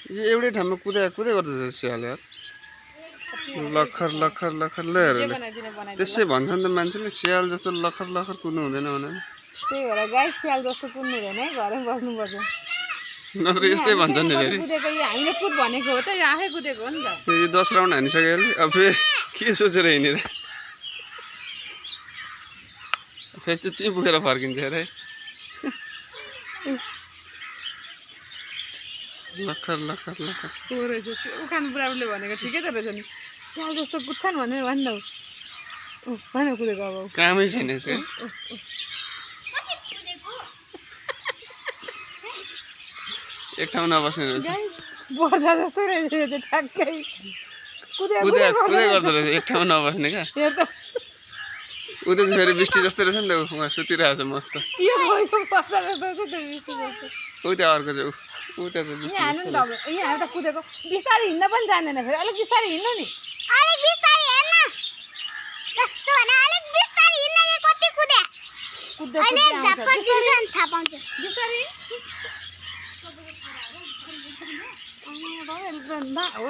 यो एउटै ठाउँमा कुदै कुदै गर्दैछ स्याल यार लखर लखर लखर लिएर त्यसै भन्छन् त मान्छेले स्याल जस्तो लखर लखर कुद्नु हुँदैन भनेर त्यही भएर गाई स्याल जस्तो कुद्नु हुँदैन है घरै बस्नुपर्छ नत्र यस्तै भन्छन् नि फेरि कुदेको यो हामीले कुद भनेको हो त यो आफै कुदेको हो नि त यो 10 राउन्ड हानिसक्यो अहिले अब फेरि के सोचेर हिँडेर फेरि चाहिँ त्यहीँ पुगेर फर्किन्छ अरे लखर लखर लखर उखान बुढाबुढीले भनेको ठिकै त रहेछ नि स्याल जस्तो कुद्छन् भनेर भन्न भन कुदेको अब कामै छैन यसको एक ठाउँ नबस्ने रहेछ बर्दा जस्तो रहेछ यो चाहिँ ठ्याक्कै कुदै गर्दो रहेछ एक ठाउँ नबस्ने क्या ऊ त फेरि बिस्टी जस्तो रहेछ नि त उहाँ सुतिरहेको छ मस्त ऊ त्यहाँ अर्को चाहिँ ऊ त्यहाँ चाहिँ यहाँ त कुदेको बिस्तारै हिँड्न पनि जान्दैन फेरि अलिक बिस्तारै हिँड्नु नि अलिक बिस्तारै हेर्न कस्तो भने अलिक बिस्तारै हिँड्न के कति कुदे अहिले झप्पट दिन्छ नि थाहा पाउँछ बिस्तारै हो